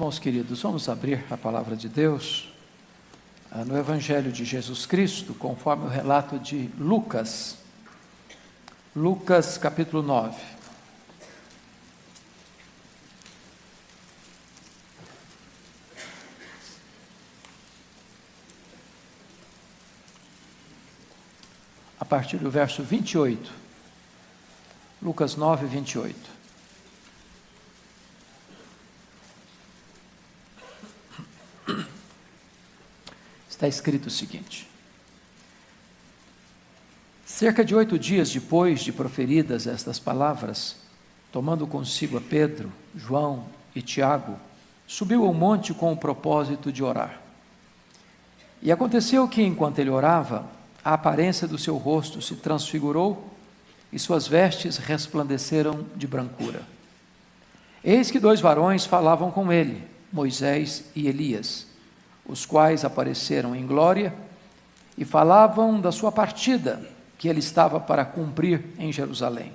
Irmãos queridos, vamos abrir a palavra de Deus no Evangelho de Jesus Cristo, conforme o relato de Lucas. Lucas capítulo 9. A partir do verso 28. Lucas 9, 28. Está escrito o seguinte: cerca de 8 dias depois de proferidas estas palavras, tomando consigo a Pedro, João e Tiago, subiu ao monte com o propósito de orar. E aconteceu que, enquanto ele orava, a aparência do seu rosto se transfigurou e suas vestes resplandeceram de brancura. Eis que 2 varões falavam com ele, Moisés e Elias, os quais apareceram em glória e falavam da sua partida, que ele estava para cumprir em Jerusalém.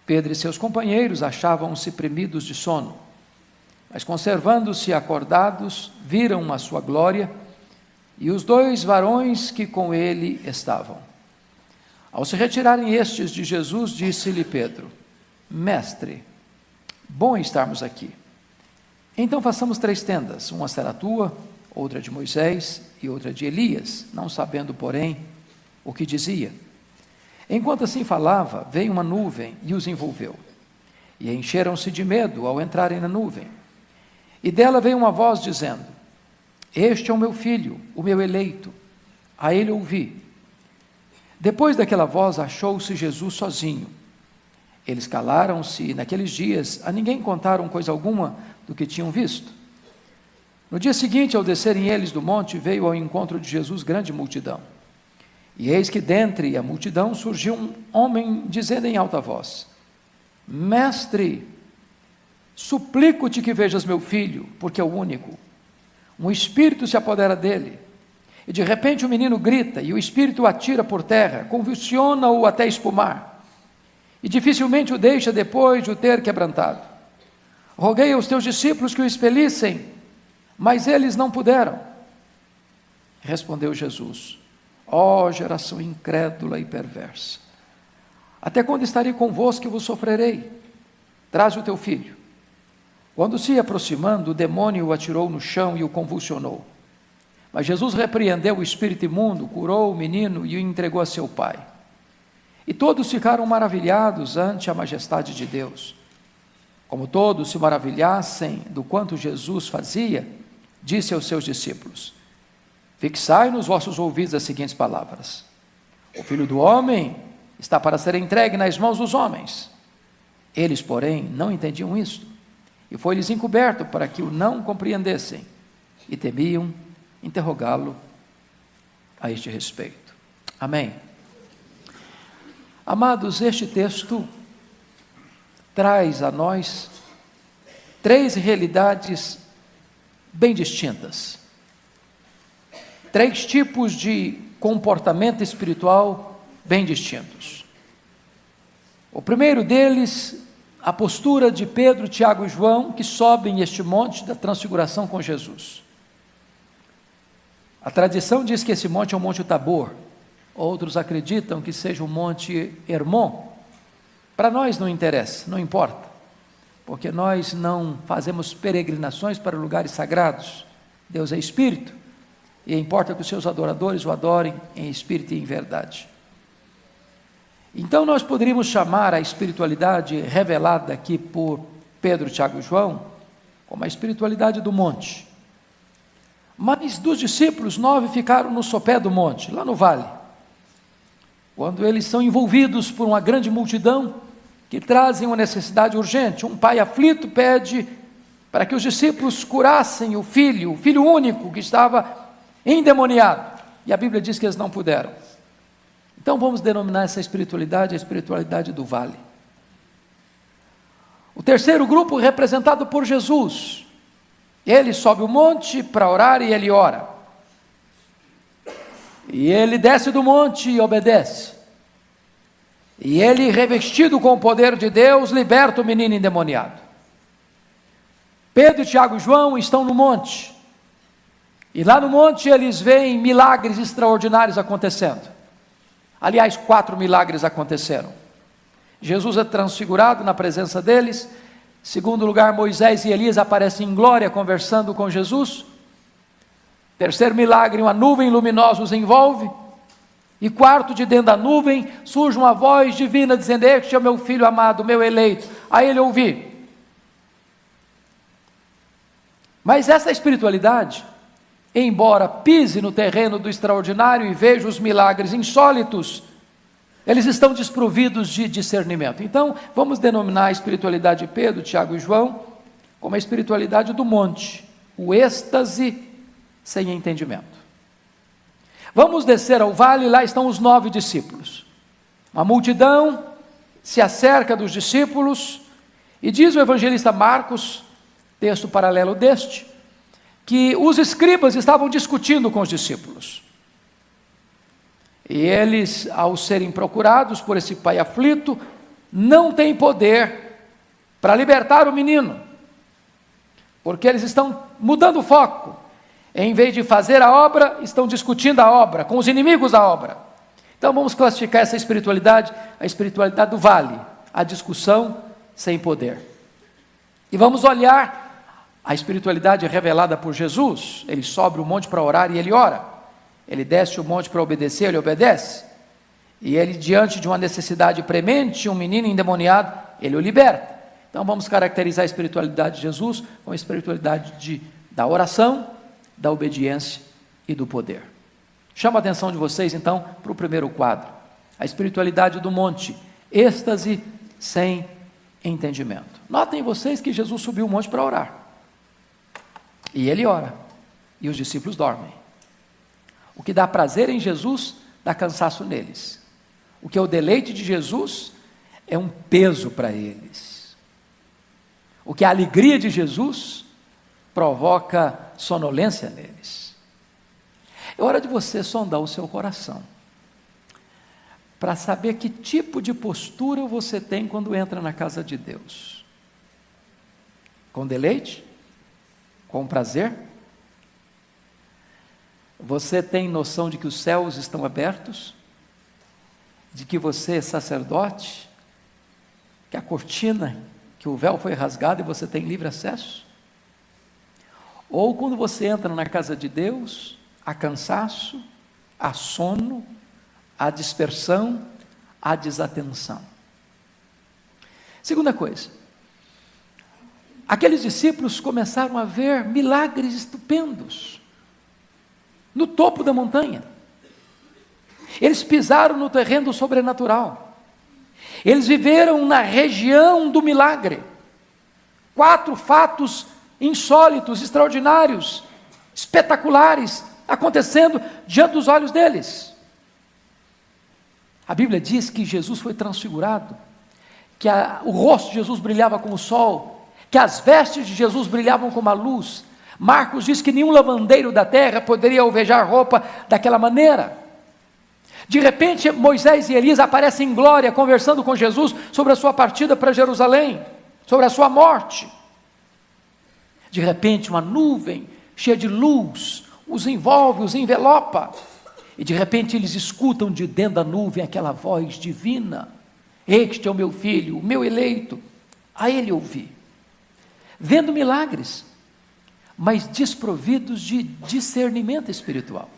Pedro e seus companheiros achavam-se premidos de sono, mas conservando-se acordados, viram a sua glória e os 2 varões que com ele estavam. Ao se retirarem estes de Jesus, disse-lhe Pedro: Mestre, bom estarmos aqui. Então façamos 3 tendas, uma será tua, outra de Moisés e outra de Elias, não sabendo, porém, o que dizia. Enquanto assim falava, veio uma nuvem e os envolveu. E encheram-se de medo ao entrarem na nuvem. E dela veio uma voz dizendo: Este é o meu filho, o meu eleito, a ele ouvi. Depois daquela voz achou-se Jesus sozinho. Eles calaram-se e naqueles dias a ninguém contaram coisa alguma do que tinham visto. No dia seguinte, ao descerem eles do monte, veio ao encontro de Jesus grande multidão. E eis que dentre a multidão surgiu um homem dizendo em alta voz: Mestre, suplico-te que vejas meu filho, porque é o único. Um espírito se apodera dele. E de repente o menino grita, e o espírito o atira por terra, convulsiona-o até espumar. E dificilmente o deixa depois de o ter quebrantado. Roguei aos teus discípulos que o expelissem, mas eles não puderam. Respondeu Jesus: Ó geração incrédula e perversa, até quando estarei convosco e vos sofrerei? Traze o teu filho. Quando se ia aproximando, o demônio o atirou no chão e o convulsionou. Mas Jesus repreendeu o espírito imundo, curou o menino e o entregou a seu pai. E todos ficaram maravilhados ante a majestade de Deus. Como todos se maravilhassem do quanto Jesus fazia, disse aos seus discípulos: Fixai nos vossos ouvidos as seguintes palavras: O Filho do Homem está para ser entregue nas mãos dos homens. Eles, porém, não entendiam isto, e foi-lhes encoberto para que o não compreendessem, e temiam interrogá-lo a este respeito. Amém. Amados, este texto traz a nós 3 realidades bem distintas. 3 tipos de comportamento espiritual bem distintos. O primeiro deles, a postura de Pedro, Tiago e João, que sobem este monte da transfiguração com Jesus. A tradição diz que esse monte é o Monte Tabor. Outros acreditam que seja o Monte Hermon. Para nós não interessa, não importa, porque nós não fazemos peregrinações para lugares sagrados. Deus é Espírito, e importa que os seus adoradores o adorem em espírito e em verdade. Então nós poderíamos chamar a espiritualidade revelada aqui por Pedro, Tiago e João como a espiritualidade do monte. Mas dos discípulos, 9 ficaram no sopé do monte, lá no vale, quando eles são envolvidos por uma grande multidão que trazem uma necessidade urgente. Um pai aflito pede para que os discípulos curassem o filho único que estava endemoniado, e a Bíblia diz que eles não puderam. Então vamos denominar essa espiritualidade a espiritualidade do vale. O terceiro grupo, representado por Jesus, ele sobe o monte para orar e ele ora. E ele desce do monte e obedece. E ele, revestido com o poder de Deus, liberta o menino endemoniado. Pedro, Tiago e João estão no monte, e lá no monte eles veem milagres extraordinários acontecendo. Aliás, 4 milagres aconteceram. Jesus é transfigurado na presença deles. Segundo lugar, Moisés e Elias aparecem em glória conversando com Jesus. Terceiro milagre, uma nuvem luminosa os envolve. E quarto, de dentro da nuvem surge uma voz divina dizendo: este é o meu filho amado, meu eleito, a ele ouvi. Mas essa espiritualidade, embora pise no terreno do extraordinário e veja os milagres insólitos, eles estão desprovidos de discernimento. Então, vamos denominar a espiritualidade de Pedro, Tiago e João como a espiritualidade do monte, o êxtase sem entendimento. Vamos descer ao vale, lá estão os 9 discípulos. Uma multidão se acerca dos discípulos, e diz o evangelista Marcos, texto paralelo deste, que os escribas estavam discutindo com os discípulos. E eles, ao serem procurados por esse pai aflito, não têm poder para libertar o menino, porque eles estão mudando o foco. Em vez de fazer a obra, estão discutindo a obra, com os inimigos da obra. Então vamos classificar essa espiritualidade, a espiritualidade do vale, a discussão sem poder. E vamos olhar a espiritualidade revelada por Jesus. Ele sobe o monte para orar e ele ora. Ele desce o monte para obedecer, ele obedece. E ele, diante de uma necessidade premente, um menino endemoniado, ele o liberta. Então vamos caracterizar a espiritualidade de Jesus como a espiritualidade da oração, da obediência e do poder. Chamo a atenção de vocês então para o primeiro quadro, a espiritualidade do monte, êxtase sem entendimento. Notem vocês que Jesus subiu o monte para orar, e ele ora, e os discípulos dormem. O que dá prazer em Jesus, dá cansaço neles. O que é o deleite de Jesus, é um peso para eles. O que é a alegria de Jesus, provoca sonolência neles. É hora de você sondar o seu coração, para saber que tipo de postura você tem quando entra na casa de Deus. Com deleite? Com prazer? Você tem noção de que os céus estão abertos? De que você é sacerdote? Que a cortina, que o véu foi rasgado e você tem livre acesso? Ou quando você entra na casa de Deus, há cansaço, há sono, há dispersão, há desatenção. Segunda coisa, aqueles discípulos começaram a ver milagres estupendos no topo da montanha. Eles pisaram no terreno sobrenatural. Eles viveram na região do milagre. 4 fatos insólitos, extraordinários, espetaculares, acontecendo diante dos olhos deles. A Bíblia diz que Jesus foi transfigurado, que o rosto de Jesus brilhava como o sol, que as vestes de Jesus brilhavam como a luz. Marcos diz que nenhum lavandeiro da terra poderia alvejar roupa daquela maneira. De repente, Moisés e Elias aparecem em glória, conversando com Jesus sobre a sua partida para Jerusalém, sobre a sua morte. De repente, uma nuvem cheia de luz os envolve, os envelopa, e de repente eles escutam de dentro da nuvem aquela voz divina: este é o meu filho, o meu eleito, a ele ouvi. Vendo milagres, mas desprovidos de discernimento espiritual.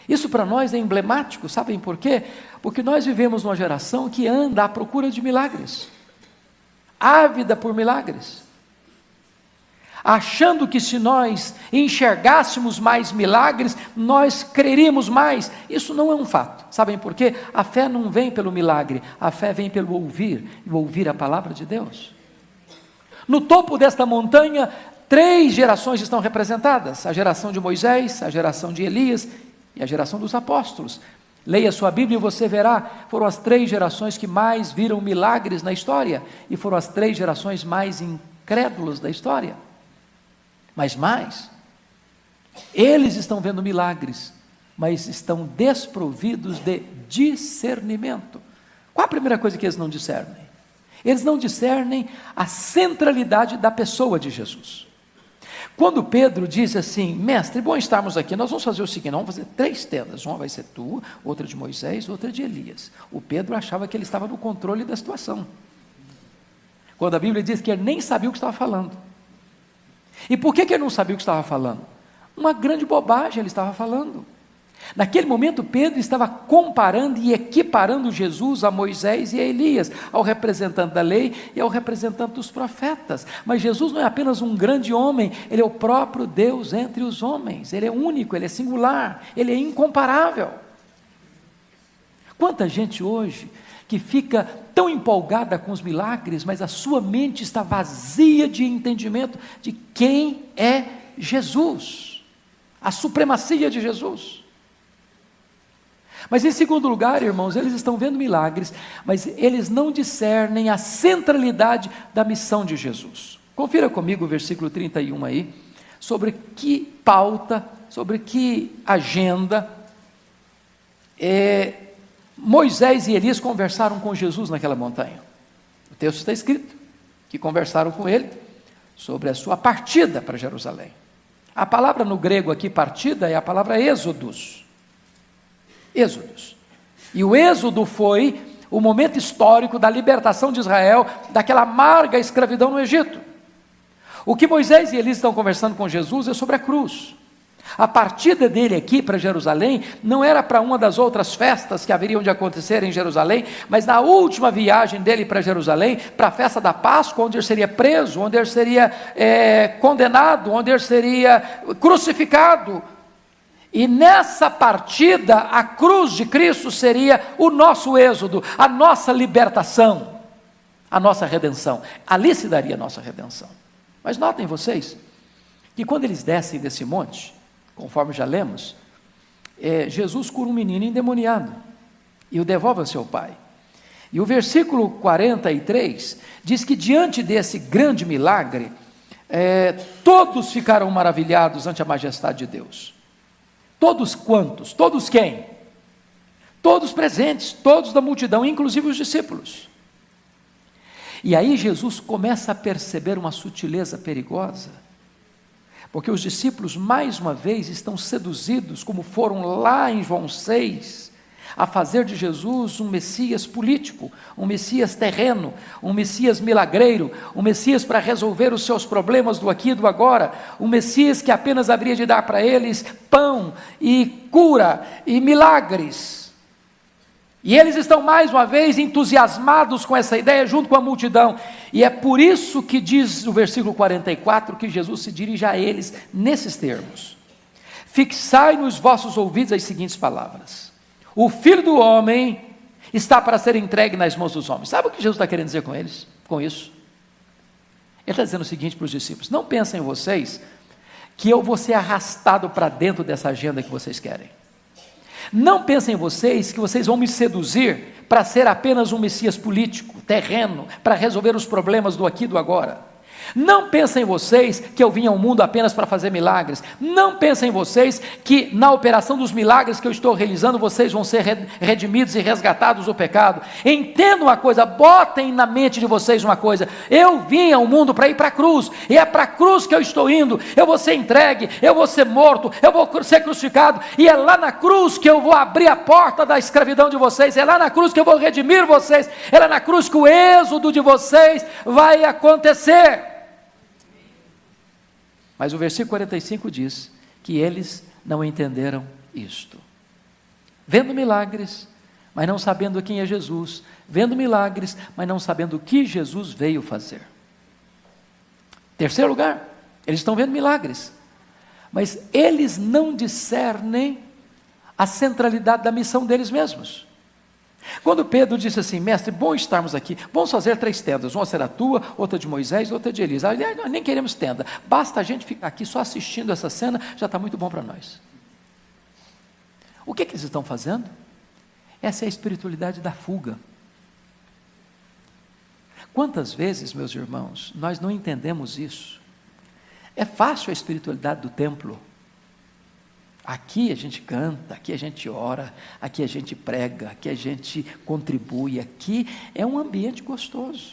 Isso para nós é emblemático, sabem por quê? Porque nós vivemos numa geração que anda à procura de milagres, ávida por milagres, achando que se nós enxergássemos mais milagres, nós creríamos mais. Isso não é um fato, sabem por quê? A fé não vem pelo milagre, a fé vem pelo ouvir, e ouvir a palavra de Deus. No topo desta montanha, 3 gerações estão representadas: a geração de Moisés, a geração de Elias e a geração dos apóstolos. Leia sua Bíblia e você verá, foram as 3 gerações que mais viram milagres na história, e foram as 3 gerações mais incrédulas da história. Mas mais, eles estão vendo milagres, mas estão desprovidos de discernimento. Qual a primeira coisa que eles não discernem? Eles não discernem a centralidade da pessoa de Jesus. Quando Pedro diz assim: mestre, bom estarmos aqui, nós vamos fazer o seguinte, nós vamos fazer 3 tendas, uma vai ser tua, outra de Moisés, outra de Elias. O Pedro achava que ele estava no controle da situação, quando a Bíblia diz que ele nem sabia o que estava falando. E por que ele não sabia o que estava falando? Uma grande bobagem ele estava falando. Naquele momento Pedro estava comparando e equiparando Jesus a Moisés e a Elias, ao representante da lei e ao representante dos profetas. Mas Jesus não é apenas um grande homem, Ele é o próprio Deus entre os homens. Ele é único, Ele é singular, Ele é incomparável. Quanta gente hoje que fica tão empolgada com os milagres, mas a sua mente está vazia de entendimento de quem é Jesus, a supremacia de Jesus. Mas em segundo lugar, irmãos, eles estão vendo milagres, mas eles não discernem a centralidade da missão de Jesus. Confira comigo o versículo 31 aí, sobre que pauta, sobre que agenda Moisés e Elias conversaram com Jesus naquela montanha. O texto está escrito, que conversaram com ele sobre a sua partida para Jerusalém. A palavra no grego aqui, partida, é a palavra êxodos. Êxodos. E o êxodo foi o momento histórico da libertação de Israel daquela amarga escravidão no Egito. O que Moisés e Elias estão conversando com Jesus é sobre a cruz. A partida dele aqui para Jerusalém não era para uma das outras festas que haveriam de acontecer em Jerusalém, mas na última viagem dele para Jerusalém, para a festa da Páscoa, onde ele seria preso, onde ele seria condenado, onde ele seria crucificado. E nessa partida, a cruz de Cristo seria o nosso êxodo, a nossa libertação, a nossa redenção. Ali se daria a nossa redenção. Mas notem vocês, que quando eles descem desse monte, conforme já lemos, Jesus cura um menino endemoniado, e o devolve ao seu pai. E o versículo 43 diz que diante desse grande milagre, todos ficaram maravilhados ante a majestade de Deus. Todos quantos? Todos quem? Todos presentes, todos da multidão, inclusive os discípulos. E aí Jesus começa a perceber uma sutileza perigosa, porque os discípulos mais uma vez estão seduzidos, como foram lá em João 6, a fazer de Jesus um Messias político, um Messias terreno, um Messias milagreiro, um Messias para resolver os seus problemas do aqui e do agora, um Messias que apenas haveria de dar para eles pão e cura e milagres. E eles estão mais uma vez entusiasmados com essa ideia junto com a multidão, e é por isso que diz o versículo 44, que Jesus se dirige a eles nesses termos: fixai nos vossos ouvidos as seguintes palavras: o Filho do Homem está para ser entregue nas mãos dos homens. Sabe o que Jesus está querendo dizer com eles, com isso? Ele está dizendo o seguinte para os discípulos: não pensem vocês que eu vou ser arrastado para dentro dessa agenda que vocês querem. Não pensem vocês que vocês vão me seduzir para ser apenas um Messias político, terreno, para resolver os problemas do aqui e do agora. Não pensem vocês que eu vim ao mundo apenas para fazer milagres. Não pensem vocês que na operação dos milagres que eu estou realizando, vocês vão ser redimidos e resgatados do pecado. Entendam uma coisa, botem na mente de vocês uma coisa: eu vim ao mundo para ir para a cruz, e é para a cruz que eu estou indo. Eu vou ser entregue, eu vou ser morto, eu vou ser crucificado, e é lá na cruz que eu vou abrir a porta da escravidão de vocês, é lá na cruz que eu vou redimir vocês, é lá na cruz que o êxodo de vocês vai acontecer. Mas o versículo 45 diz que eles não entenderam isto. Vendo milagres, mas não sabendo quem é Jesus. Vendo milagres, mas não sabendo o que Jesus veio fazer. Terceiro lugar, eles estão vendo milagres, mas eles não discernem a centralidade da missão deles mesmos. Quando Pedro disse assim: mestre, bom estarmos aqui, vamos fazer 3 tendas, uma será tua, outra de Moisés, outra de Elias. Aliás, nós nem queremos tenda, basta a gente ficar aqui só assistindo essa cena, já está muito bom para nós. O que eles estão fazendo? Essa é a espiritualidade da fuga. Quantas vezes, meus irmãos, nós não entendemos isso? É fácil a espiritualidade do templo. Aqui a gente canta, aqui a gente ora, aqui a gente prega, aqui a gente contribui, aqui é um ambiente gostoso.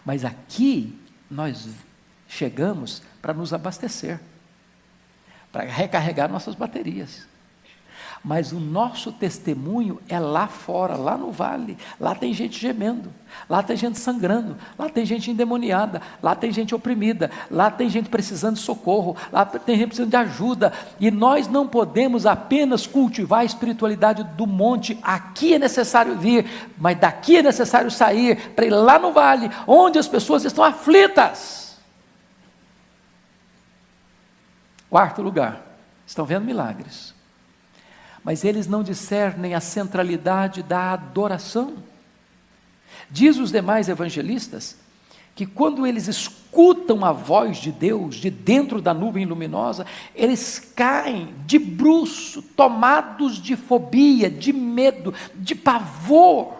Mas aqui nós chegamos para nos abastecer, para recarregar nossas baterias. Mas o nosso testemunho é lá fora, lá no vale. Lá tem gente gemendo, lá tem gente sangrando, lá tem gente endemoniada, lá tem gente oprimida, lá tem gente precisando de socorro, lá tem gente precisando de ajuda. E nós não podemos apenas cultivar a espiritualidade do monte. Aqui é necessário vir, mas daqui é necessário sair para ir lá no vale, onde as pessoas estão aflitas. Quarto lugar, estão vendo milagres, mas eles não discernem a centralidade da adoração. Diz os demais evangelistas que quando eles escutam a voz de Deus de dentro da nuvem luminosa, eles caem de bruço, tomados de fobia, de medo, de pavor.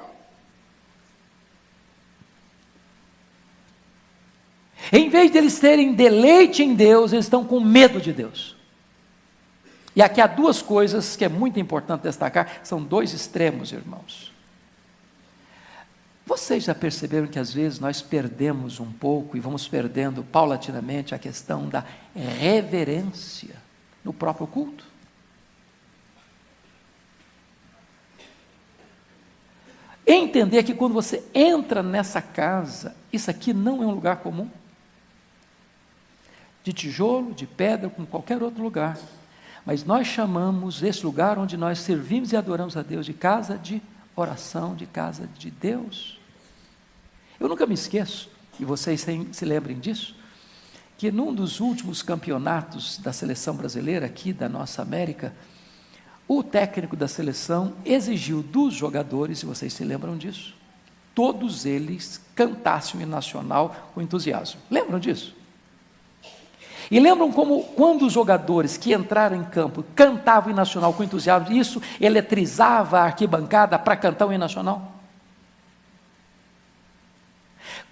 Em vez de eles terem deleite em Deus, eles estão com medo de Deus. E aqui há duas coisas que é muito importante destacar, são dois extremos, irmãos. Vocês já perceberam que às vezes nós perdemos um pouco e vamos perdendo paulatinamente a questão da reverência no próprio culto? Entender que quando você entra nessa casa, isso aqui não é um lugar comum, de tijolo, de pedra, como qualquer outro lugar. Mas nós chamamos esse lugar onde nós servimos e adoramos a Deus de casa de oração, de casa de Deus. Eu nunca me esqueço, e vocês se lembrem disso, que num dos últimos campeonatos da seleção brasileira aqui da nossa América, o técnico da seleção exigiu dos jogadores, se vocês se lembram disso, todos eles cantassem o hino nacional com entusiasmo. Lembram disso? E lembram como quando os jogadores que entraram em campo cantavam o hino nacional com entusiasmo, isso eletrizava a arquibancada para cantar o hino nacional?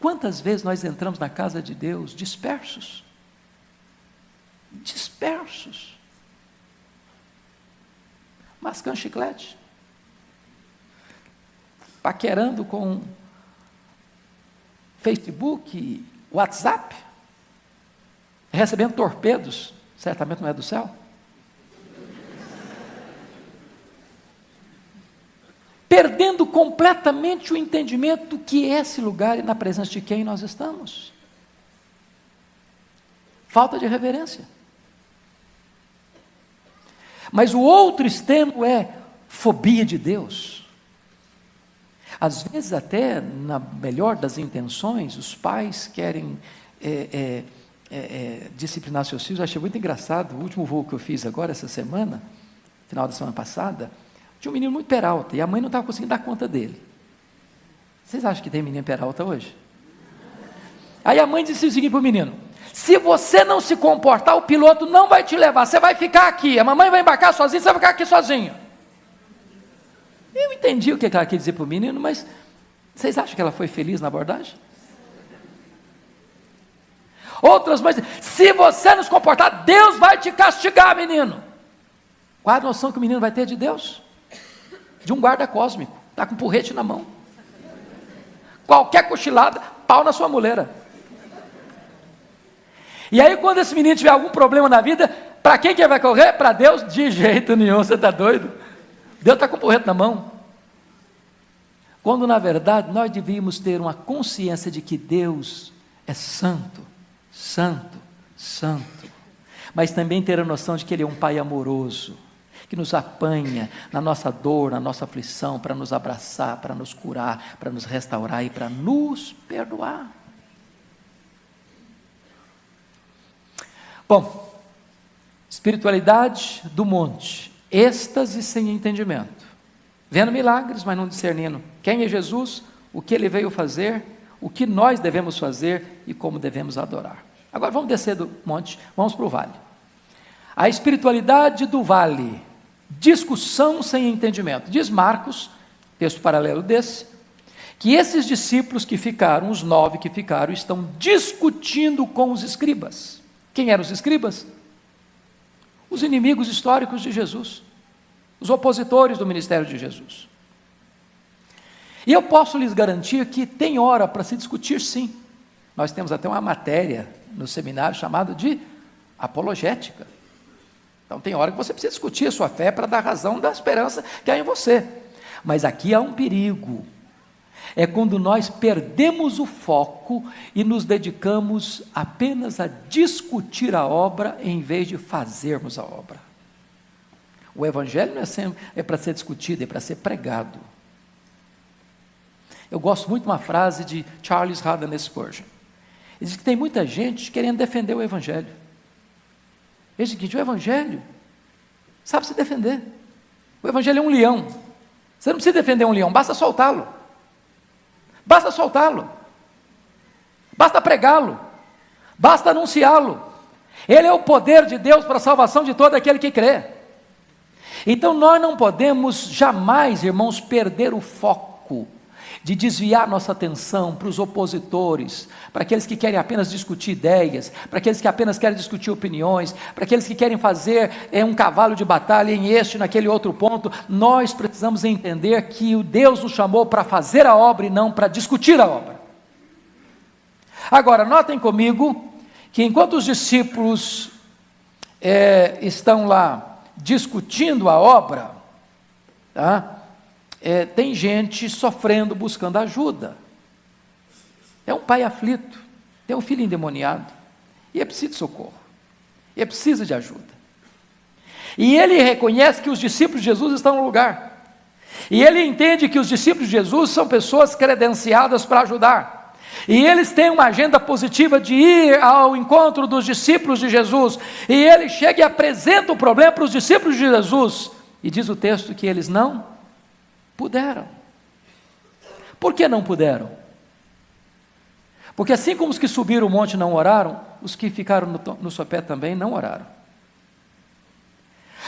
Quantas vezes nós entramos na casa de Deus dispersos? Dispersos. Mascando chiclete. Paquerando com Facebook, WhatsApp. Recebendo torpedos, certamente não é do céu. Perdendo completamente o entendimento do que é esse lugar e na presença de quem nós estamos. Falta de reverência. Mas o outro extremo é fobia de Deus. Às vezes até, na melhor das intenções, os pais querem disciplinar seus filhos. Eu achei muito engraçado, o último voo que eu fiz agora, essa semana, final da semana passada, tinha um menino muito peralta, e a mãe não estava conseguindo dar conta dele. Vocês acham que tem menino peralta hoje? Aí a mãe disse o seguinte para o menino: se você não se comportar, o piloto não vai te levar, você vai ficar aqui, a mamãe vai embarcar sozinha, você vai ficar aqui sozinho. Eu entendi o que ela quis dizer para o menino, mas vocês acham que ela foi feliz na abordagem? Outras mães dizem: se você não se comportar, Deus vai te castigar, menino. Qual a noção que o menino vai ter de Deus? De um guarda cósmico, está com um porrete na mão. Qualquer cochilada, pau na sua muleira. E aí quando esse menino tiver algum problema na vida, para quem que ele vai correr? Para Deus? De jeito nenhum, você está doido? Deus está com o porrete na mão. Quando na verdade nós devíamos ter uma consciência de que Deus é santo, santo, santo, mas também ter a noção de que Ele é um Pai amoroso, que nos apanha na nossa dor, na nossa aflição, para nos abraçar, para nos curar, para nos restaurar e para nos perdoar. Bom, espiritualidade do monte, êxtase sem entendimento, vendo milagres, mas não discernindo quem é Jesus, o que Ele veio fazer, o que nós devemos fazer e como devemos adorar. Agora vamos descer do monte, vamos para o vale. A espiritualidade do vale, discussão sem entendimento. Diz Marcos, texto paralelo desse, que esses discípulos que ficaram, os 9 que ficaram, estão discutindo com os escribas. Quem eram os escribas? Os inimigos históricos de Jesus, os opositores do ministério de Jesus. E eu posso lhes garantir que tem hora para se discutir, sim. Nós temos até uma matéria no seminário chamada de apologética. Então tem hora que você precisa discutir a sua fé para dar razão da esperança que há em você. Mas aqui há um perigo. É quando nós perdemos o foco e nos dedicamos apenas a discutir a obra em vez de fazermos a obra. O evangelho não é para ser discutido, é para ser pregado. Eu gosto muito de uma frase de Charles Haddon Spurgeon. Ele diz que tem muita gente querendo defender o evangelho. Ele diz que o evangelho sabe se defender. O evangelho é um leão. Você não precisa defender um leão, basta soltá-lo. Basta soltá-lo. Basta pregá-lo. Basta anunciá-lo. Ele é o poder de Deus para a salvação de todo aquele que crê. Então nós não podemos jamais, irmãos, perder o foco de desviar nossa atenção para os opositores, para aqueles que querem apenas discutir ideias, para aqueles que apenas querem discutir opiniões, para aqueles que querem fazer um cavalo de batalha em este, naquele outro ponto. Nós precisamos entender que o Deus nos chamou para fazer a obra e não para discutir a obra. Agora, notem comigo que enquanto os discípulos estão lá discutindo a obra, tá? Tem gente sofrendo, buscando ajuda. É um pai aflito, tem um filho endemoniado, e é preciso de socorro, e é preciso de ajuda. E ele reconhece que os discípulos de Jesus estão no lugar, e ele entende que os discípulos de Jesus são pessoas credenciadas para ajudar, e eles têm uma agenda positiva de ir ao encontro dos discípulos de Jesus, e ele chega e apresenta o problema para os discípulos de Jesus, e diz o texto que eles não puderam. Por que não puderam? Porque assim como os que subiram o monte não oraram, os que ficaram no sopé também não oraram.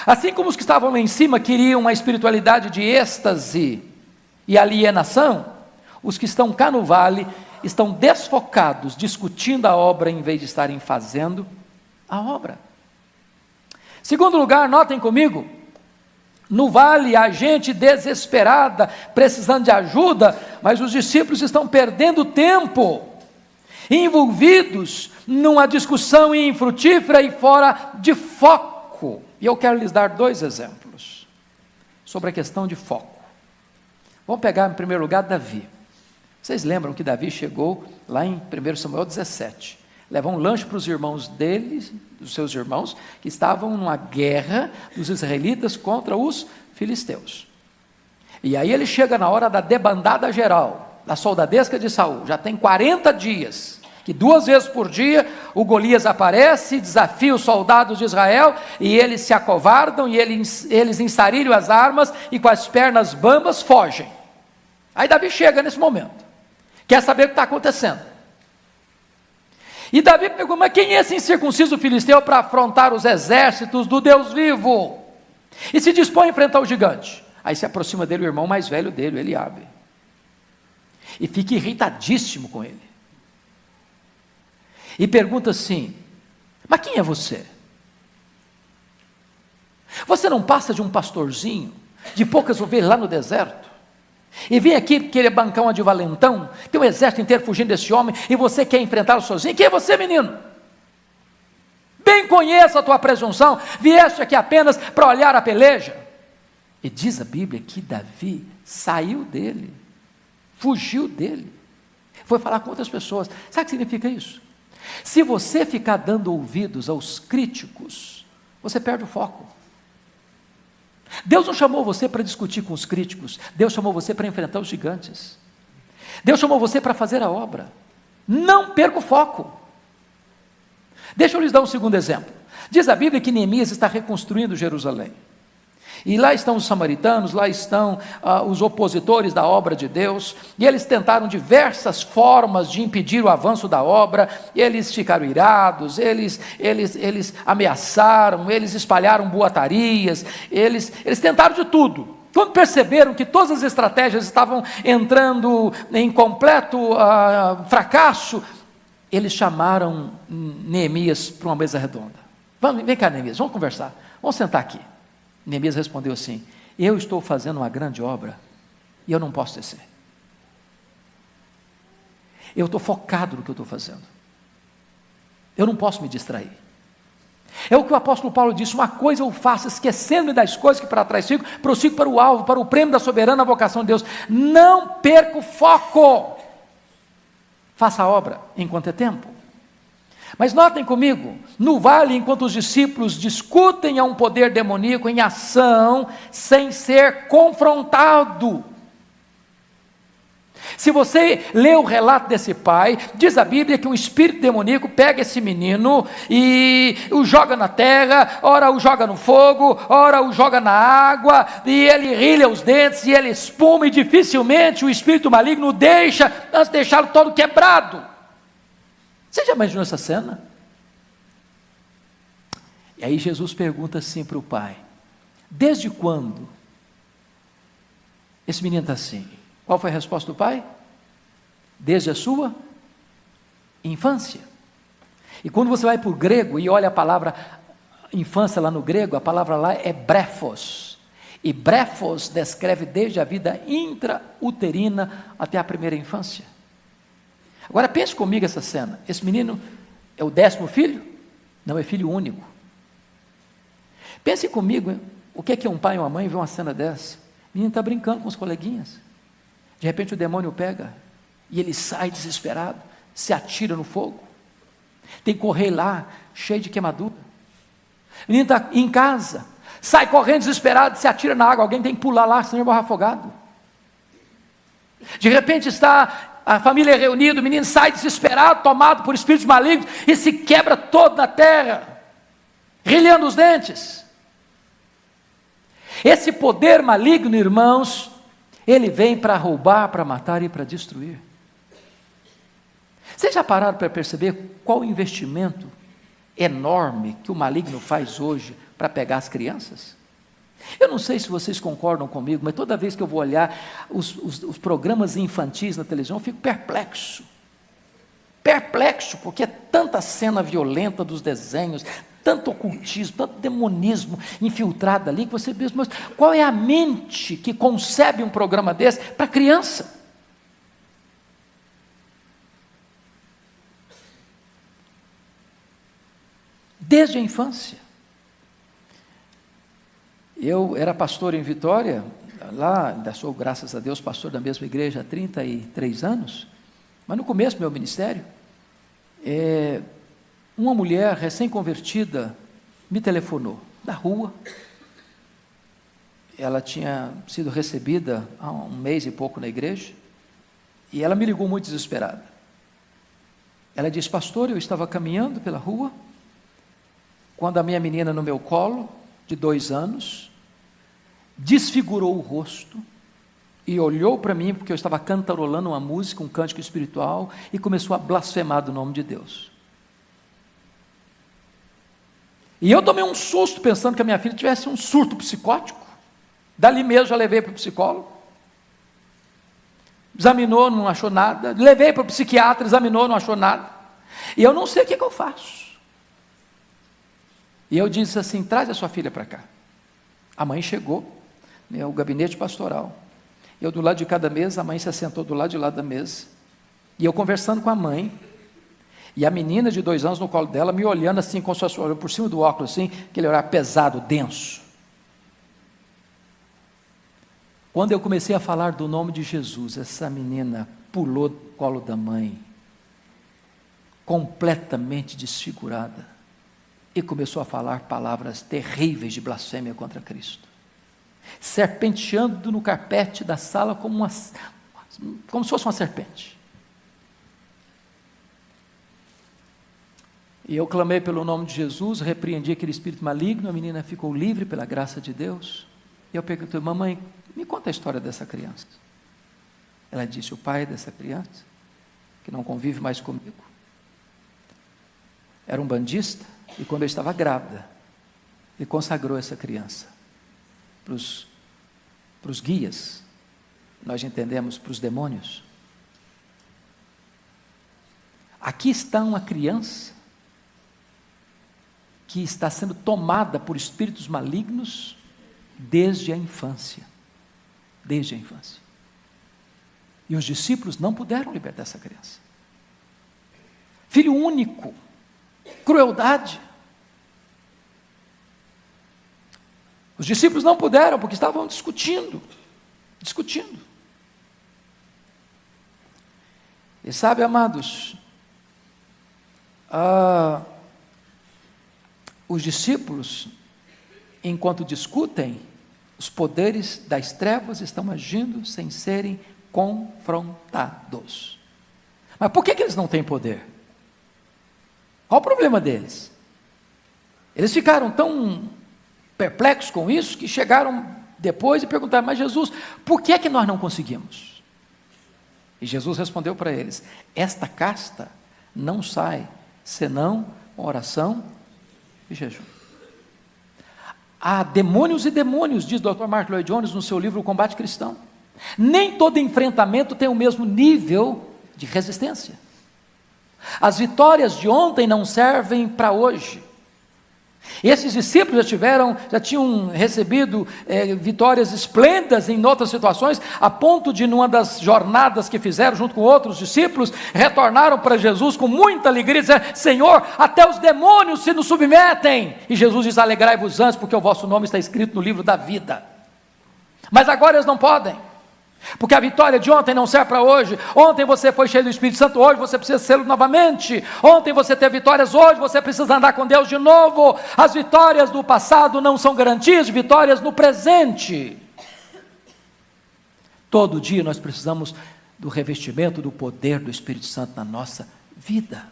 Assim como os que estavam lá em cima queriam uma espiritualidade de êxtase e alienação, os que estão cá no vale estão desfocados, discutindo a obra em vez de estarem fazendo a obra. Segundo lugar, notem comigo, no vale há gente desesperada, precisando de ajuda, mas os discípulos estão perdendo tempo, envolvidos numa discussão infrutífera e fora de foco. E eu quero lhes dar 2 exemplos sobre a questão de foco. Vamos pegar em primeiro lugar Davi. Vocês lembram que Davi chegou lá em 1 Samuel 17, levou um lanche para os irmãos deles, dos seus irmãos, que estavam numa guerra dos israelitas contra os filisteus. E aí ele chega na hora da debandada geral, da soldadesca de Saul, já tem 40 dias, que 2 vezes por dia o Golias aparece, desafia os soldados de Israel, e eles se acovardam, e eles ensarilham as armas, e com as pernas bambas fogem. Aí Davi chega nesse momento, quer saber o que está acontecendo. E Davi pergunta, mas quem é esse incircunciso filisteu para afrontar os exércitos do Deus vivo? E se dispõe a enfrentar o gigante. Aí se aproxima dele o irmão mais velho dele, Eliabe, e fica irritadíssimo com ele. E pergunta assim, mas quem é você? Você não passa de um pastorzinho, de poucas ovelhas lá no deserto? E vem aqui querer bancar uma de valentão, tem um exército inteiro fugindo desse homem, e você quer enfrentá-lo sozinho? Quem é você, menino? Bem conheço a tua presunção, vieste aqui apenas para olhar a peleja. E diz a Bíblia que Davi saiu dele, fugiu dele, foi falar com outras pessoas. Sabe o que significa isso? Se você ficar dando ouvidos aos críticos, você perde o foco. Deus não chamou você para discutir com os críticos, Deus chamou você para enfrentar os gigantes. Deus chamou você para fazer a obra. Não perca o foco. Deixa eu lhes dar um segundo exemplo. Diz a Bíblia que Neemias está reconstruindo Jerusalém. E lá estão os samaritanos, lá estão os opositores da obra de Deus, e eles tentaram diversas formas de impedir o avanço da obra, eles ficaram irados, eles ameaçaram, eles espalharam boatarias, eles tentaram de tudo. Quando perceberam que todas as estratégias estavam entrando em completo fracasso, eles chamaram Neemias para uma mesa redonda. Vem cá, Neemias, vamos conversar, vamos sentar aqui. Neemias respondeu assim, eu estou fazendo uma grande obra, e eu não posso descer. Eu estou focado no que eu estou fazendo. Eu não posso me distrair. É o que o apóstolo Paulo disse: uma coisa eu faço, esquecendo-me das coisas que para trás fico, prossigo para o alvo, para o prêmio da soberana vocação de Deus. Não perca o foco. Faça a obra enquanto é tempo. Mas notem comigo, no vale, enquanto os discípulos discutem a um poder demoníaco em ação, sem ser confrontado. Se você lê o relato desse pai, diz a Bíblia que um espírito demoníaco pega esse menino e o joga na terra, ora o joga no fogo, ora o joga na água, e ele rilha os dentes, e ele espuma, e dificilmente o espírito maligno deixa, antes de deixá-lo todo quebrado. Você já imaginou essa cena? E aí Jesus pergunta assim para o pai: desde quando esse menino está assim? Qual foi a resposta do pai? Desde a sua infância. E quando você vai para o grego e olha a palavra infância lá no grego, a palavra lá é brefos. E brefos descreve desde a vida intrauterina até a primeira infância. Agora pense comigo essa cena. Esse menino é o 10º filho? Não, é filho único. Pense comigo, o que é um pai e uma mãe ver uma cena dessa? O menino está brincando com os coleguinhas. De repente o demônio pega e ele sai desesperado, se atira no fogo. Tem que correr lá, cheio de queimadura. O menino está em casa, sai correndo desesperado, se atira na água. Alguém tem que pular lá, senão ele morre afogado. De repente está a família reunida, o menino sai desesperado, tomado por espíritos malignos, e se quebra todo na terra, rilhando os dentes. Esse poder maligno, irmãos, ele vem para roubar, para matar e para destruir. Vocês já pararam para perceber qual o investimento enorme que o maligno faz hoje para pegar as crianças? Eu não sei se vocês concordam comigo, mas toda vez que eu vou olhar os programas infantis na televisão, eu fico perplexo. Perplexo, porque é tanta cena violenta dos desenhos, tanto ocultismo, tanto demonismo infiltrado ali, que você pensa, mas qual é a mente que concebe um programa desse para criança? Desde a infância. Eu era pastor em Vitória, lá, ainda sou, graças a Deus, pastor da mesma igreja há 33 anos, mas no começo do meu ministério, uma mulher recém-convertida me telefonou, da rua. Ela tinha sido recebida há um mês e pouco na igreja, e ela me ligou muito desesperada. Ela disse: pastor, eu estava caminhando pela rua, quando a minha menina no meu colo, de 2 anos, desfigurou o rosto, e olhou para mim, porque eu estava cantarolando uma música, um cântico espiritual, e começou a blasfemar do nome de Deus. E eu tomei um susto, pensando que a minha filha tivesse um surto psicótico. Dali mesmo já levei para o psicólogo, examinou, não achou nada. Levei para o psiquiatra, examinou, não achou nada. E eu não sei o que eu faço. E eu disse assim: traz a sua filha para cá. A mãe chegou, o gabinete pastoral. Eu do lado de cada mesa, a mãe se assentou do lado de lá da mesa. E eu conversando com a mãe, e a menina de 2 anos no colo dela, me olhando assim, com suas olhando por cima do óculos, assim, aquele olhar pesado, denso. Quando eu comecei a falar do nome de Jesus, essa menina pulou do colo da mãe, completamente desfigurada, e começou a falar palavras terríveis de blasfêmia contra Cristo, serpenteando no carpete da sala como se fosse uma serpente. E eu clamei pelo nome de Jesus, repreendi aquele espírito maligno, a menina ficou livre pela graça de Deus. E eu perguntei: mamãe, me conta a história dessa criança. Ela disse: o pai dessa criança, que não convive mais comigo, era um bandista, e quando eu estava grávida, ele consagrou essa criança para os guias, nós entendemos, para os demônios. Aqui está uma criança que está sendo tomada por espíritos malignos desde a infância. Desde a infância. E os discípulos não puderam libertar essa criança. Filho único, crueldade. Os discípulos não puderam, porque estavam discutindo. E sabe, amados, os discípulos, enquanto discutem, os poderes das trevas estão agindo sem serem confrontados. Mas por que eles não têm poder? Qual o problema deles? Eles ficaram tão perplexos com isso que chegaram depois e perguntaram: mas Jesus, por que é que nós não conseguimos? E Jesus respondeu para eles: esta casta não sai senão com oração e jejum. Há demônios e demônios, diz o Dr. Mark Lloyd Jones no seu livro O Combate Cristão. Nem todo enfrentamento tem o mesmo nível de resistência. As vitórias de ontem não servem para hoje. Esses discípulos já tinham recebido vitórias esplêndidas em outras situações, a ponto de, numa das jornadas que fizeram junto com outros discípulos, retornaram para Jesus com muita alegria e disseram: Senhor, até os demônios se nos submetem. E Jesus diz: alegrai-vos antes, porque o vosso nome está escrito no livro da vida. Mas agora eles não podem, porque a vitória de ontem não serve para hoje. Ontem você foi cheio do Espírito Santo, hoje você precisa ser novamente. Ontem você teve vitórias, hoje você precisa andar com Deus de novo. As vitórias do passado não são garantias de vitórias no presente. Todo dia nós precisamos do revestimento do poder do Espírito Santo na nossa vida.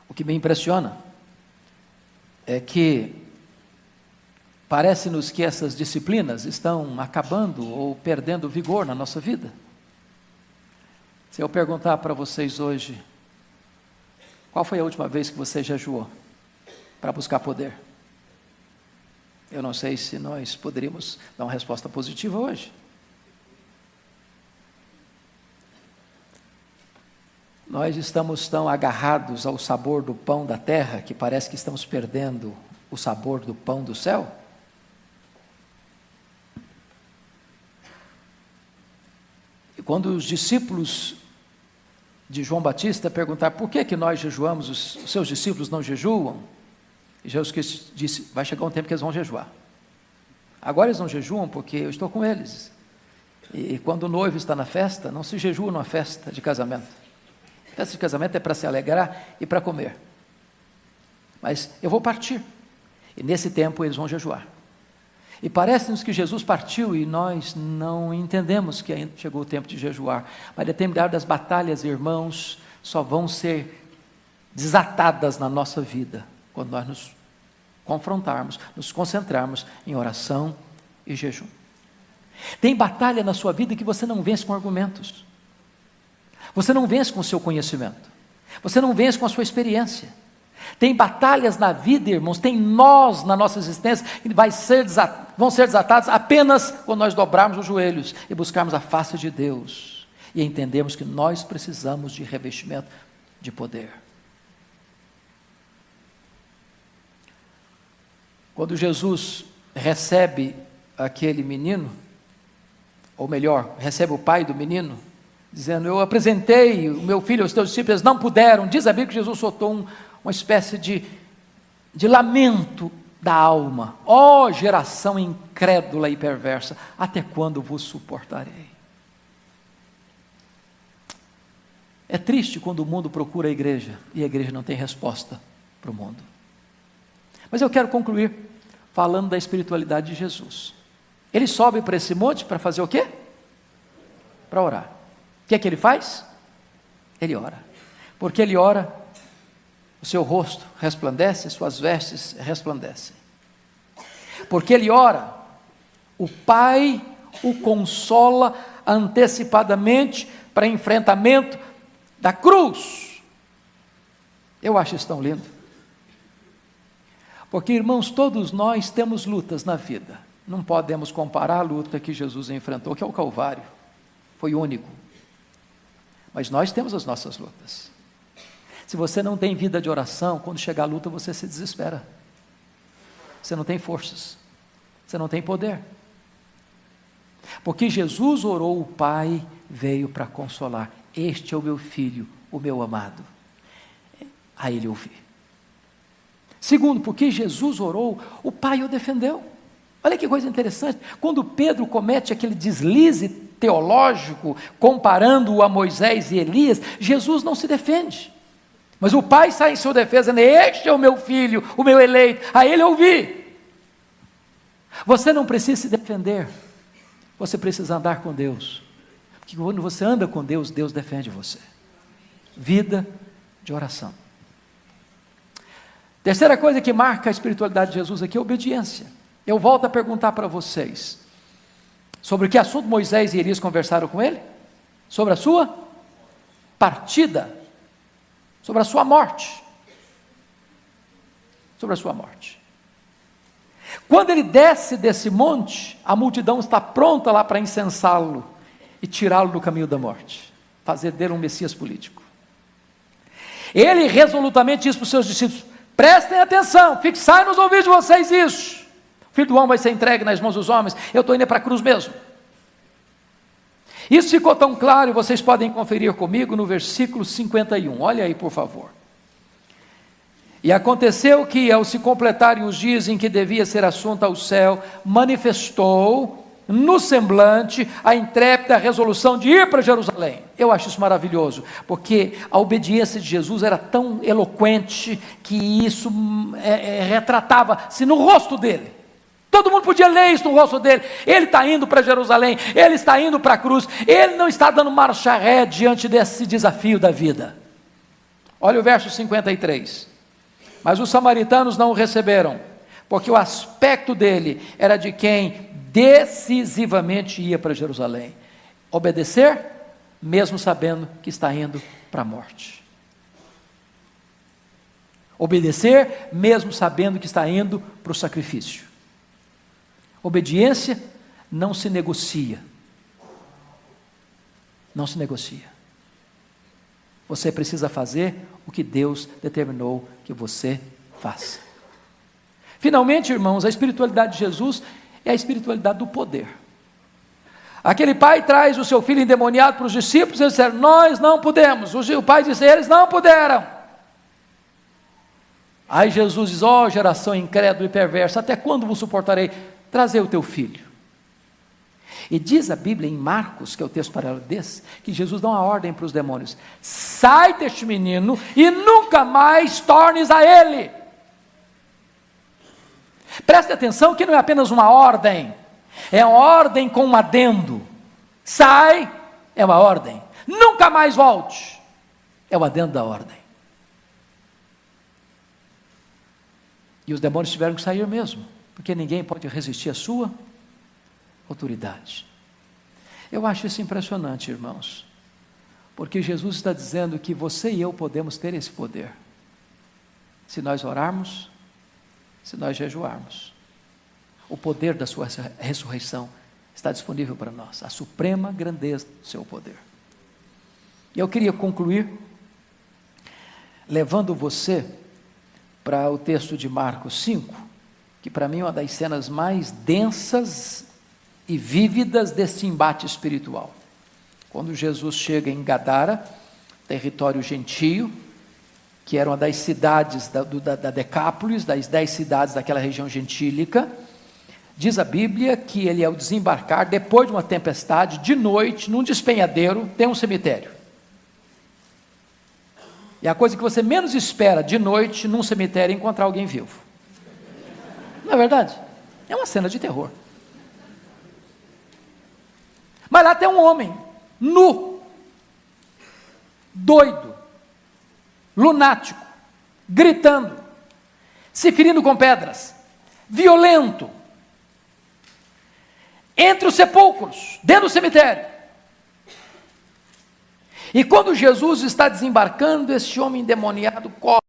O que me impressiona é que parece-nos que essas disciplinas estão acabando ou perdendo vigor na nossa vida. Se eu perguntar para vocês hoje, qual foi a última vez que você jejuou para buscar poder? Eu não sei se nós poderíamos dar uma resposta positiva hoje. Nós estamos tão agarrados ao sabor do pão da terra que parece que estamos perdendo o sabor do pão do céu. E quando os discípulos de João Batista perguntaram: por que nós jejuamos, os seus discípulos não jejuam? E Jesus disse: vai chegar um tempo que eles vão jejuar. Agora eles não jejuam porque eu estou com eles. E quando o noivo está na festa, não se jejua numa festa de casamento. Festa de casamento é para se alegrar e para comer. Mas eu vou partir. E nesse tempo eles vão jejuar. E parece-nos que Jesus partiu e nós não entendemos que ainda chegou o tempo de jejuar. Mas determinadas batalhas, irmãos, só vão ser desatadas na nossa vida quando nós nos confrontarmos, nos concentrarmos em oração e jejum. Tem batalha na sua vida que você não vence com argumentos. Você não vence com o seu conhecimento. Você não vence com a sua experiência. Tem batalhas na vida, irmãos, tem nós na nossa existência que vão ser desatados apenas quando nós dobrarmos os joelhos e buscarmos a face de Deus e entendermos que nós precisamos de revestimento de poder. Quando Jesus recebe aquele menino, ou melhor, recebe o pai do menino, dizendo: eu apresentei o meu filho aos teus discípulos, eles não puderam. Diz a Bíblia que Jesus soltou uma espécie de lamento da alma. Ó geração incrédula e perversa, até quando vos suportarei? É triste quando o mundo procura a igreja e a igreja não tem resposta para o mundo. Mas eu quero concluir falando da espiritualidade de Jesus. Ele sobe para esse monte para fazer o quê? Para orar. O que é que ele faz? Ele ora. Porque ele ora, o seu rosto resplandece, suas vestes resplandecem. Porque ele ora, o Pai o consola antecipadamente para enfrentamento da cruz. Eu acho isso tão lindo. Porque, irmãos, todos nós temos lutas na vida. Não podemos comparar a luta que Jesus enfrentou, que é o Calvário. Foi único. Mas nós temos as nossas lutas. Se você não tem vida de oração, quando chegar a luta você se desespera. Você não tem forças. Você não tem poder. Porque Jesus orou, o Pai veio para consolar. Este é o meu filho, o meu amado. A ele ouvi. Segundo, porque Jesus orou, o Pai o defendeu. Olha que coisa interessante. Quando Pedro comete aquele deslize teológico, comparando-o a Moisés e Elias, Jesus não se defende. Mas o Pai sai em sua defesa, dizendo: este é o meu filho, o meu eleito, a ele ouvi. Você não precisa se defender, você precisa andar com Deus. Porque quando você anda com Deus, Deus defende você. Vida de oração. Terceira coisa que marca a espiritualidade de Jesus aqui é a obediência. Eu volto a perguntar para vocês, sobre que assunto Moisés e Elias conversaram com ele? Sobre a sua partida, sobre a sua morte. Sobre a sua morte. Quando ele desce desse monte, a multidão está pronta lá para incensá-lo e tirá-lo do caminho da morte, fazer dele um Messias político. Ele resolutamente diz para os seus discípulos: prestem atenção, fixai nos ouvidos de vocês isso. O Filho do Homem vai ser entregue nas mãos dos homens, eu estou indo para a cruz mesmo. Isso ficou tão claro, e vocês podem conferir comigo no versículo 51, olha aí por favor. E aconteceu que, ao se completarem os dias em que devia ser assunto ao céu, manifestou no semblante a intrépida resolução de ir para Jerusalém. Eu acho isso maravilhoso, porque a obediência de Jesus era tão eloquente, que isso retratava-se no rosto dele. Todo mundo podia ler isso no rosto dele. Ele está indo para Jerusalém, ele está indo para a cruz, ele não está dando marcha ré diante desse desafio da vida. Olha o verso 53. Mas os samaritanos não o receberam, porque o aspecto dele era de quem decisivamente ia para Jerusalém. Obedecer, mesmo sabendo que está indo para a morte. Obedecer, mesmo sabendo que está indo para o sacrifício. Obediência não se negocia. Não se negocia. Você precisa fazer o que Deus determinou que você faça. Finalmente, irmãos, a espiritualidade de Jesus é a espiritualidade do poder. Aquele pai traz o seu filho endemoniado para os discípulos, e eles disseram: nós não podemos. O pai disse: eles não puderam. Aí Jesus diz: ó geração incrédula e perversa, até quando vos suportarei? Trazer o teu filho. E diz a Bíblia em Marcos, que é o texto paralelo desse, que Jesus dá uma ordem para os demônios: sai deste menino e nunca mais tornes a ele. Preste atenção que não é apenas uma ordem, é uma ordem com um adendo. Sai, é uma ordem. Nunca mais volte, é o adendo da ordem. E os demônios tiveram que sair mesmo, porque ninguém pode resistir à sua autoridade. Eu acho isso impressionante, irmãos, porque Jesus está dizendo que você e eu podemos ter esse poder, se nós orarmos, se nós jejuarmos. O poder da sua ressurreição está disponível para nós, a suprema grandeza do seu poder. E eu queria concluir levando você para o texto de Marcos 5, que para mim é uma das cenas mais densas e vívidas desse embate espiritual. Quando Jesus chega em Gadara, território gentio, que era uma das cidades da Decápolis, das 10 cidades daquela região gentílica, diz a Bíblia que ele, ao desembarcar, depois de uma tempestade, de noite, num despenhadeiro, tem um cemitério. E a coisa que você menos espera de noite, num cemitério, é encontrar alguém vivo. Não é verdade? É uma cena de terror. Mas lá tem um homem, nu, doido, lunático, gritando, se ferindo com pedras, violento, entre os sepulcros, dentro do cemitério. E quando Jesus está desembarcando, esse homem endemoniado corre.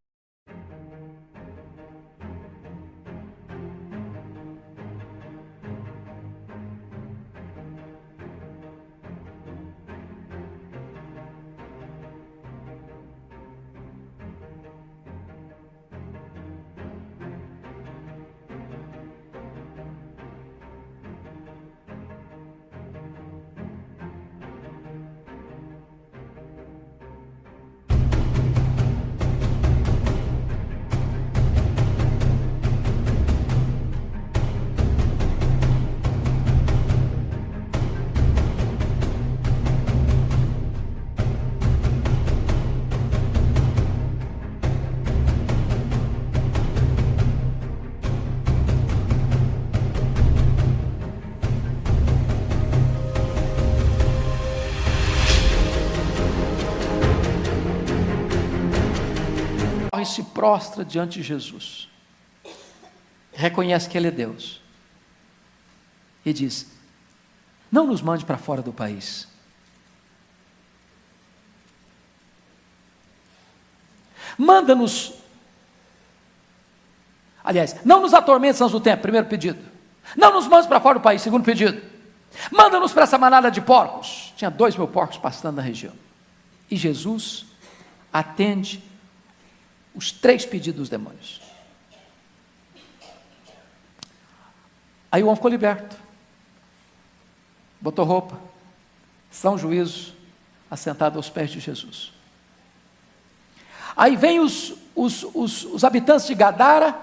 prostra diante de Jesus, reconhece que Ele é Deus, e diz: não nos mande para fora do país. Manda-nos, aliás, não nos atormentes antes do tempo, primeiro pedido. Não nos mandes para fora do país, segundo pedido. Manda-nos para essa manada de porcos. Tinha 2.000 porcos pastando na região. E Jesus atende os 3 pedidos dos demônios. Aí o homem ficou liberto. Botou roupa, são juízo, assentado aos pés de Jesus. Aí vem os habitantes de Gadara,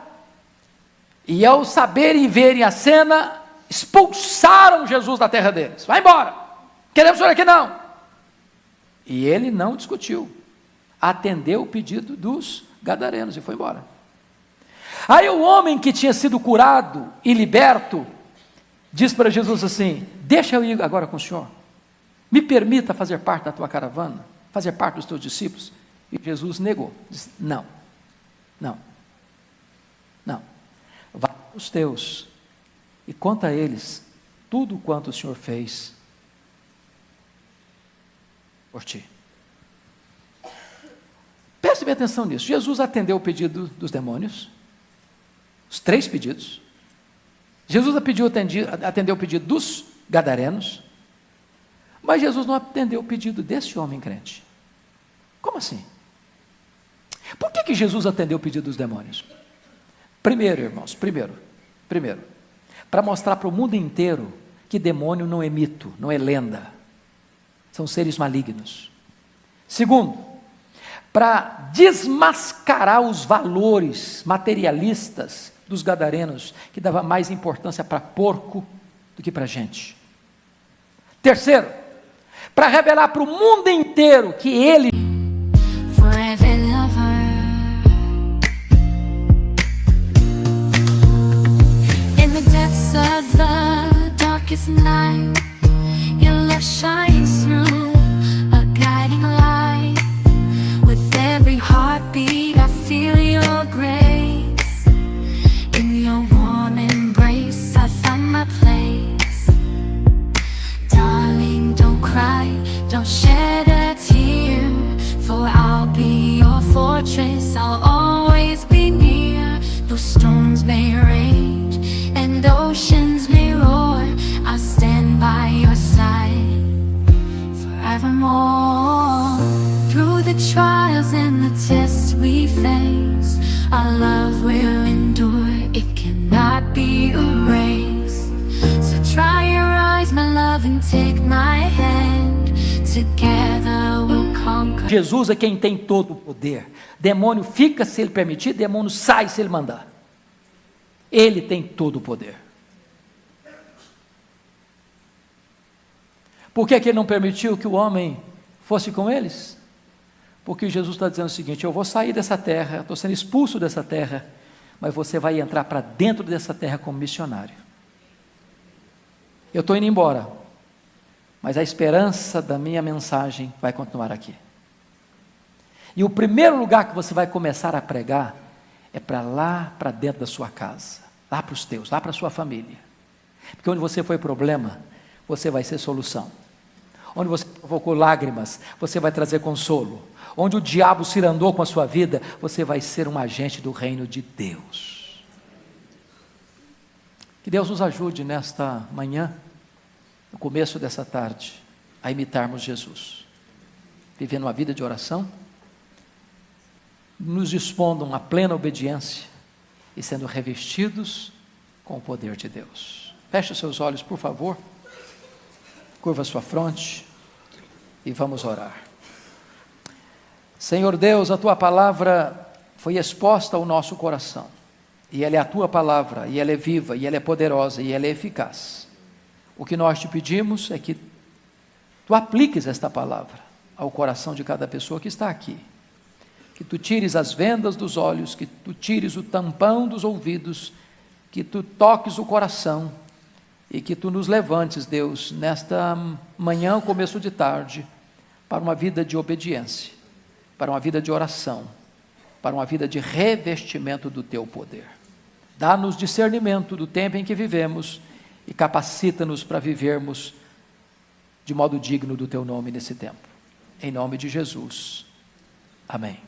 e ao saberem e verem a cena, expulsaram Jesus da terra deles. Vai embora, queremos o senhor aqui não. E ele não discutiu, atendeu o pedido dos gadarenos e foi embora. Aí o homem que tinha sido curado e liberto, diz para Jesus assim: deixa eu ir agora com o senhor, me permita fazer parte da tua caravana, fazer parte dos teus discípulos. E Jesus negou, disse: não, vai para os teus e conta a eles tudo quanto o Senhor fez por ti. Preste bem atenção nisso. Jesus atendeu o pedido dos demônios, os 3 pedidos. Jesus atendeu o pedido dos gadarenos, mas Jesus não atendeu o pedido desse homem crente. Como assim? Por que Jesus atendeu o pedido dos demônios? Primeiro, irmãos, para mostrar para o mundo inteiro que demônio não é mito, não é lenda, são seres malignos. Segundo, para desmascarar os valores materialistas dos gadarenos, que dava mais importância para porco do que para gente. Terceiro, para revelar para o mundo inteiro que ele night, your love shines through, a guiding light. With every heartbeat I feel your grace. In your warm embrace I find my place. Darling, don't cry, don't shed a tear, for I'll be your fortress, I'll always be near. Though storms may rage and oceans may roar, I'll stand by your side forevermore. Through the trials and the tests we face, our love will endure, it cannot be erased. So dry your eyes, my love, and take my hand. Together we'll conquer. Jesus é quem tem todo o poder. Demônio fica se ele permitir, demônio sai se ele mandar. Ele tem todo o poder. Por que ele não permitiu que o homem fosse com eles? Porque Jesus está dizendo o seguinte: eu vou sair dessa terra, estou sendo expulso dessa terra, mas você vai entrar para dentro dessa terra como missionário. Eu estou indo embora, mas a esperança da minha mensagem vai continuar aqui. E o primeiro lugar que você vai começar a pregar é para lá, para dentro da sua casa, lá para os teus, lá para a sua família. Porque onde você foi problema, você vai ser solução. Onde você provocou lágrimas, você vai trazer consolo. Onde o diabo cirandou com a sua vida, você vai ser um agente do reino de Deus. Que Deus nos ajude nesta manhã, no começo dessa tarde, a imitarmos Jesus, vivendo uma vida de oração, nos dispondo a uma plena obediência e sendo revestidos com o poder de Deus. Feche os seus olhos, por favor. Curva a sua fronte e vamos orar. Senhor Deus, a Tua palavra foi exposta ao nosso coração, e ela é a Tua palavra, e ela é viva, e ela é poderosa, e ela é eficaz. O que nós te pedimos é que Tu apliques esta palavra ao coração de cada pessoa que está aqui, que Tu tires as vendas dos olhos, que Tu tires o tampão dos ouvidos, que Tu toques o coração, e que Tu nos levantes, Deus, nesta manhã, começo de tarde, para uma vida de obediência, para uma vida de oração, para uma vida de revestimento do teu poder. Dá-nos discernimento do tempo em que vivemos e capacita-nos para vivermos de modo digno do teu nome nesse tempo. Em nome de Jesus. Amém.